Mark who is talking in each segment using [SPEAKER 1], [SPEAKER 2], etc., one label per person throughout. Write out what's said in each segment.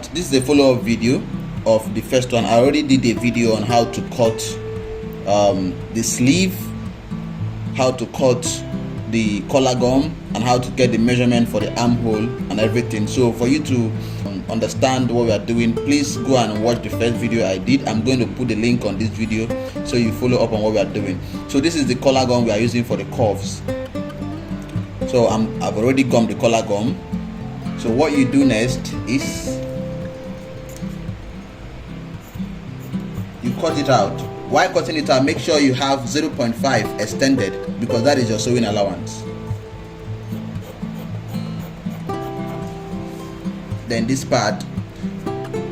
[SPEAKER 1] that, this is a follow-up video of the first one. I already did a video on how to cut the sleeve, how to cut the collar gum, and how to get the measurement for the armhole and everything. So for you to understand what we are doing, please go and watch the first video I did. I'm going to put the link on this video so you follow up on what we are doing. So this is the collar gum we are using for the cuffs. So I've already gummed the collar gum. So what you do next is you cut it out. While cutting it out, make sure you have 0.5 extended, because that is your sewing allowance. Then this part,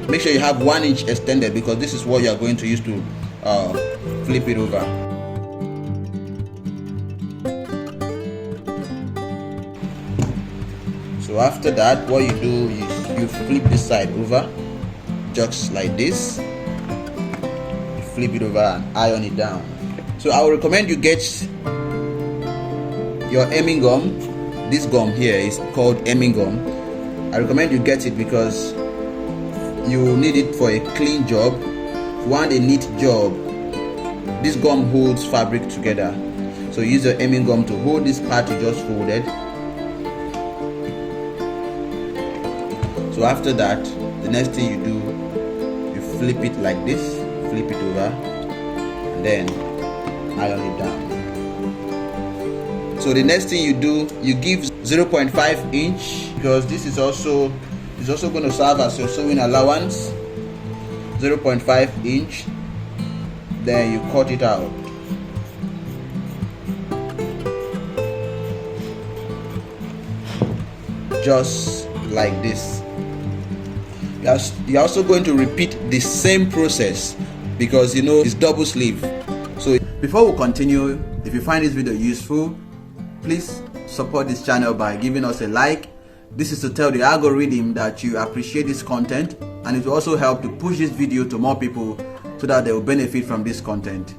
[SPEAKER 1] make sure you have 1 inch extended, because this is what you are going to use to flip it over. So after that, what you do is you flip this side over, just like this. You flip it over and iron it down. So I will recommend you get your hemming gum. This gum here is called hemming gum. I recommend you get it because you need it for a clean job. If you want a neat job, this gum holds fabric together. So use your hemming gum to hold this part you just folded. So after that, the next thing you do, you flip it like this, flip it over, and then iron it down. So the next thing you do, you give 0.5 inch, because this is also going to serve as your sewing allowance. 0.5 inch. Then you cut it out. Just like this. You're also going to repeat the same process, because you know it's double sleeve. So before we continue, if you find this video useful, please support this channel by giving us a like. This is to tell the algorithm that you appreciate this content, and it will also help to push this video to more people so that they will benefit from this content.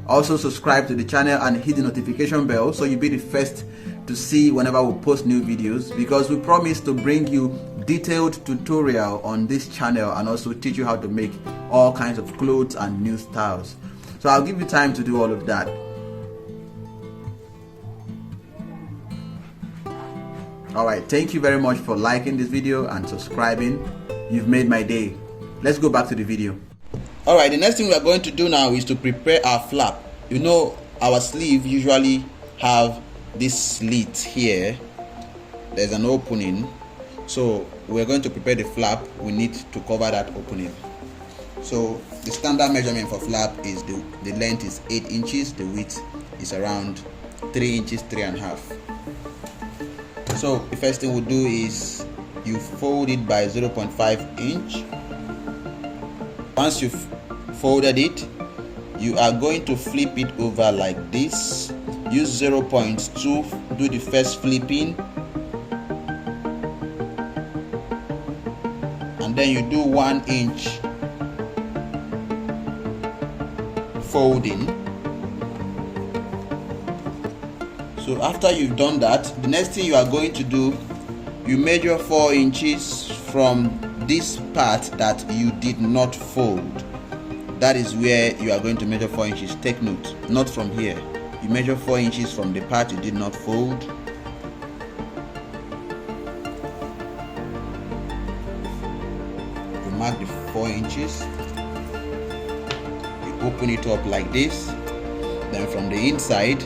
[SPEAKER 1] Also subscribe to the channel and hit the notification bell so you'll be the first to see whenever we post new videos, because we promise to bring you detailed tutorial on this channel and also teach you how to make all kinds of clothes and new styles. So I'll give you time to do all of that. Alright, thank you very much for liking this video and subscribing. You've made my day. Let's go back to the video. Alright, the next thing we are going to do now is to prepare our flap. You know, our sleeve usually have this slit here. There's an opening. So we're going to prepare the flap. We need to cover that opening. So the standard measurement for flap is the length is 8 inches, the width is around 3 inches, 3.5. So the first thing we'll do is you fold it by 0.5 inch. Once you've folded it, you are going to flip it over like this. Use 0.2, do the first flipping, and then you do 1 inch folding. So after you've done that, the next thing you are going to do, you measure 4 inches from this part that you did not fold. That is where you are going to measure 4 inches. Take note, not from here. You measure 4 inches from the part you did not fold. You mark the 4 inches. You open it up like this. Then from the inside,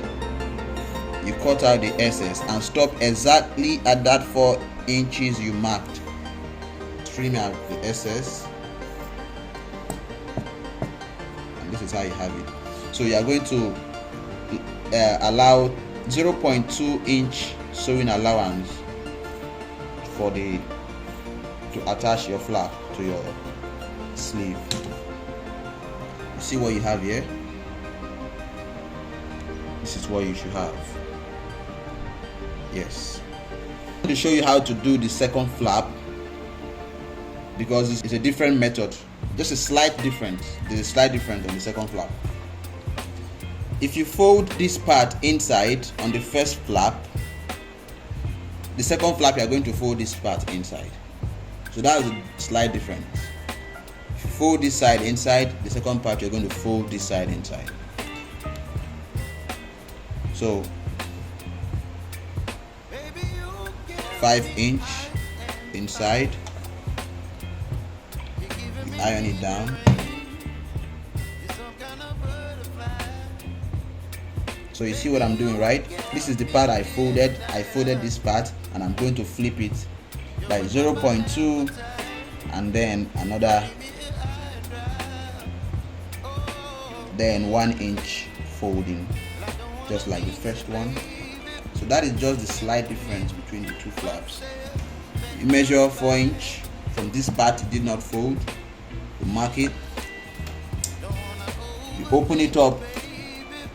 [SPEAKER 1] you cut out the excess and stop exactly at that 4 inches you marked. Trim out the excess. And this is how you have it. So you are going to allow 0.2 inch sewing allowance to attach your flap to your sleeve. You see what you have here? This is what you should have. Yes. I'm going to show you how to do the second flap, because it's a different method. Just a slight difference. There's a slight difference on the second flap. If you fold this part inside on the first flap, the second flap you are going to fold this part inside. So that's a slight difference. If you fold this side inside, the second part you're going to fold this side inside. So 5" inside, you iron it down. So you see what I'm doing, right? This is the part I folded this part, and I'm going to flip it by 0.2 and then another, then 1" folding, just like the first one. So that is just the slight difference between the two flaps. You measure 4" from this part you did not fold, you mark it, you open it up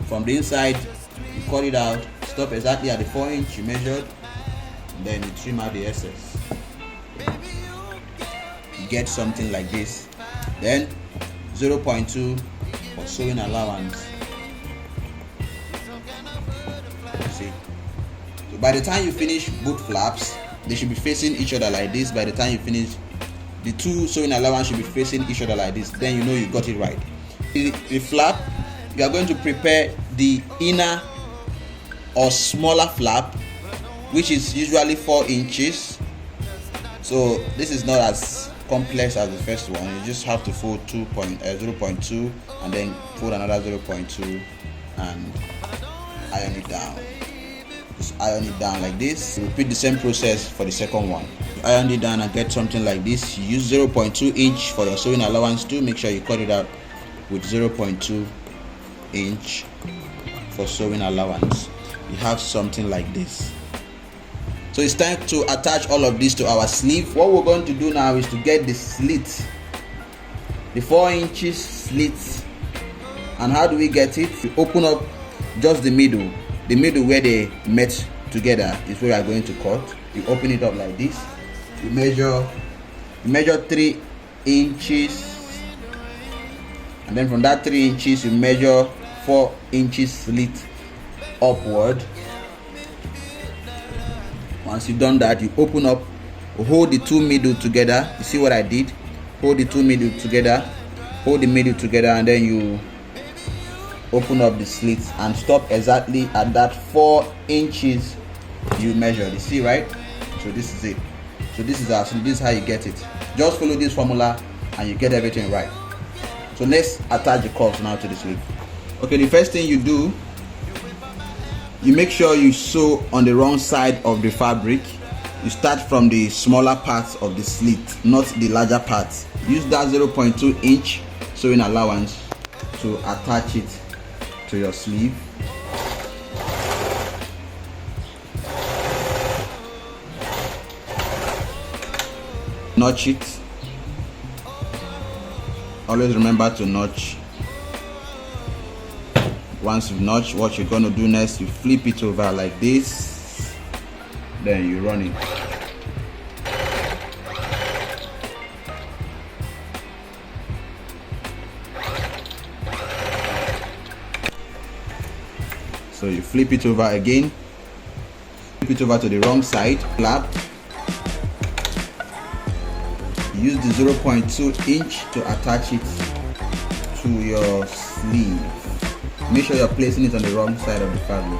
[SPEAKER 1] from the inside, you cut it out, stop exactly at the 4" you measured, and then you trim out the excess. You get something like this. Then 0.2 for sewing allowance. See, so by the time you finish both flaps, they should be facing each other like this. By the time you finish, the two sewing allowance should be facing each other like this. Then you know you got it right. The flap, you are going to prepare the inner or smaller flap, which is usually 4". So this is not as complex as the first one. You just have to fold 0.2 and then fold another 0.2 and iron it down. Just iron it down like this. Repeat the same process for the second one. You iron it down and get something like this. You use 0.2" for your sewing allowance too. Make sure you cut it out with 0.2" for sewing allowance. You have something like this. So it's time to attach all of this to our sleeve. What we're going to do now is to get the slit, the 4" slit. And how do we get it? We open up just the middle where they met together is where we are going to cut. You open it up like this. You measure 3", and then from that 3" you measure 4" slit upward. Once you've done that, you open up, hold the two middle together. You see what I did? Hold the two middle together, hold the middle together, and then you open up the slit and stop exactly at that 4" you measured. You see, right? So this is it. So this is how you get it. Just follow this formula and you get everything right. So let's attach the cuffs now to the sleeve. Okay, the first thing you do, you make sure you sew on the wrong side of the fabric. You start from the smaller parts of the slit, not the larger parts. Use that 0.2" sewing allowance to attach it to your sleeve. Notch it. Always remember to notch. Once you've notched, what you're going to do next, you flip it over like this, then you run it. So you flip it over again, flip it over to the wrong side, flap. Use the 0.2" to attach it to your sleeve. Make sure you're placing it on the wrong side of the fabric.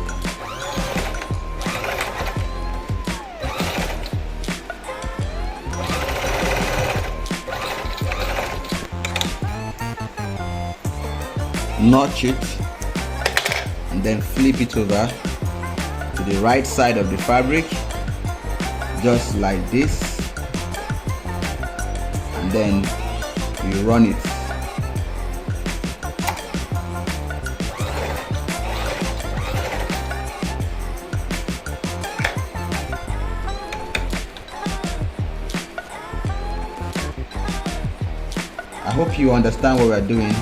[SPEAKER 1] Notch it and then flip it over to the right side of the fabric, just like this, and then you run it. I hope you understand what we're doing.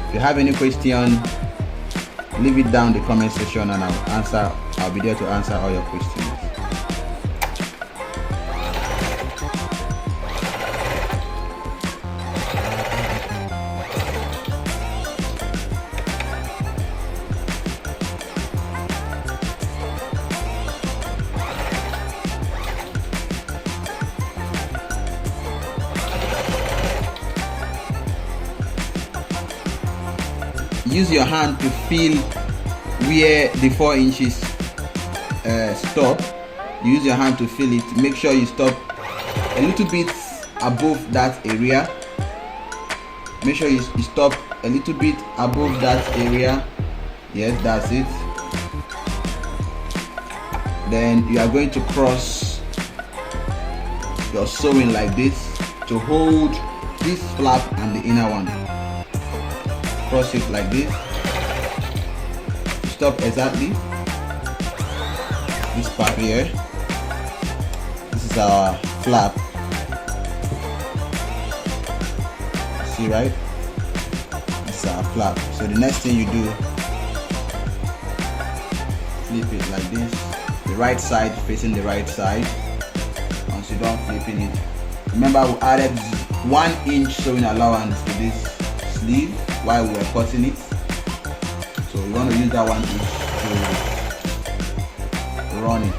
[SPEAKER 1] If you have any question, leave it down in the comment section and I'll be there to answer all your questions. use your hand to feel where the 4 inches stop. You use your hand to feel it. Make sure you stop a little bit above that area. Make sure you stop a little bit above that area. Yes, that's it. Then you are going to cross your sewing like this to hold this flap and the inner one. Cross it like this. Stop exactly this part here. This is our flap. See, right? This is our flap. So the next thing you do, flip it like this. The right side facing the right side. Once you're done flipping it, remember we added 1 inch sewing allowance to this sleeve while we were cutting it. So you want to use that 1 inch to run it.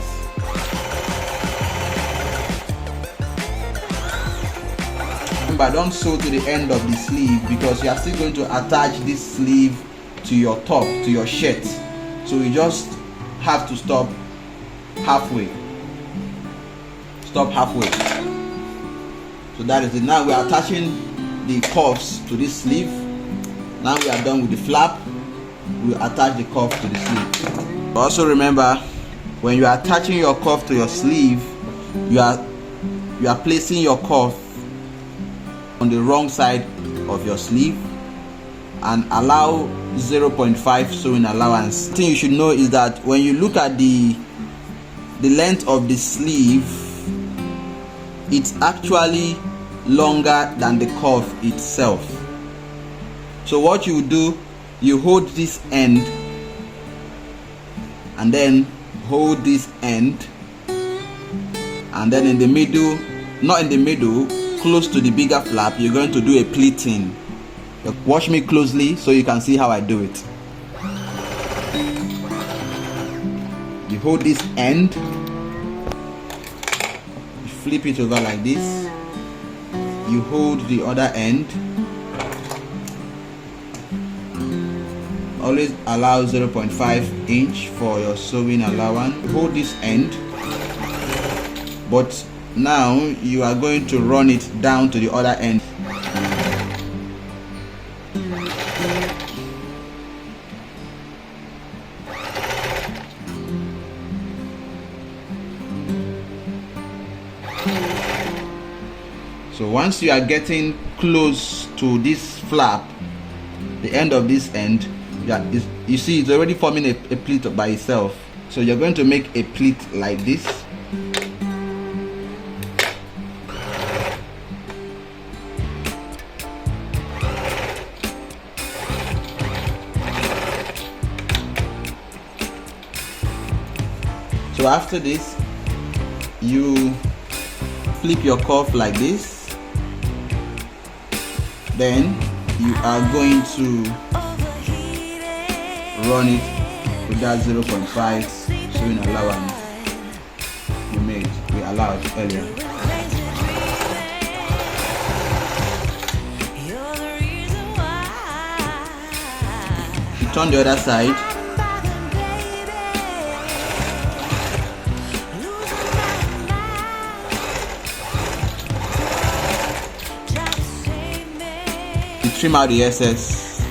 [SPEAKER 1] Remember, don't sew to the end of the sleeve because you are still going to attach this sleeve to your top, to your shirt. So you just have to stop halfway. Stop halfway. So that is it. Now we are attaching the cuffs to this sleeve. Now we are done with the flap. We attach the cuff to the sleeve. Also remember, when you are attaching your cuff to your sleeve, you are placing your cuff on the wrong side of your sleeve and allow 0.5 sewing allowance. The thing you should know is that when you look at the length of the sleeve, it's actually longer than the cuff itself. So what you do, you hold this end and then hold this end, and then in the middle, not in the middle, close to the bigger flap, you're going to do a pleating. Watch me closely so you can see how I do it. You hold this end, you flip it over like this, you hold the other end. Always allow 0.5 inch for your sewing allowance. Hold this end, but now you are going to run it down to the other end. So once you are getting close to this flap, the end of this end, you see it's already forming a pleat by itself. So you're going to make a pleat like this. So after this, you flip your cuff like this. Then you are going to run it with that 0.5 sewing allowance we allowed earlier. You turn the other side. Trim out the excess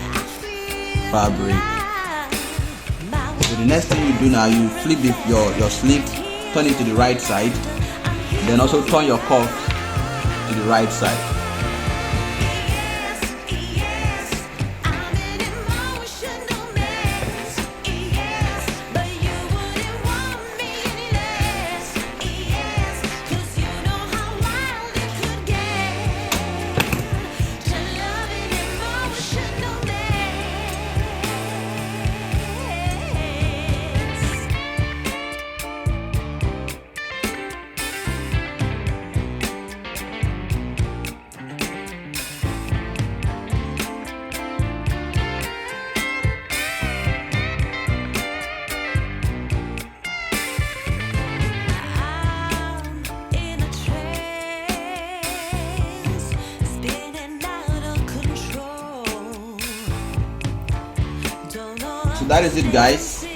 [SPEAKER 1] fabric. So the next thing you do now, you flip your sleeve, turn it to the right side, then also turn your cuff to the right side. So that is it, guys.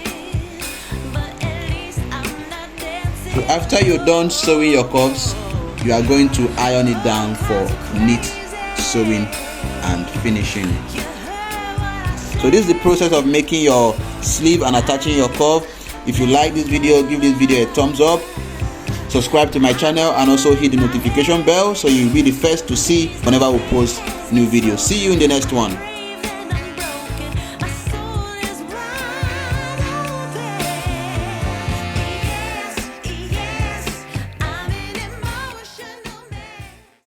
[SPEAKER 1] So after you're done sewing your cuffs, you are going to iron it down for neat sewing and finishing. So this is the process of making your sleeve and attaching your cuff. If you like this video, give this video a thumbs up, subscribe to my channel, and also hit the notification bell so you'll be the first to see whenever we post new videos. See you in the next one.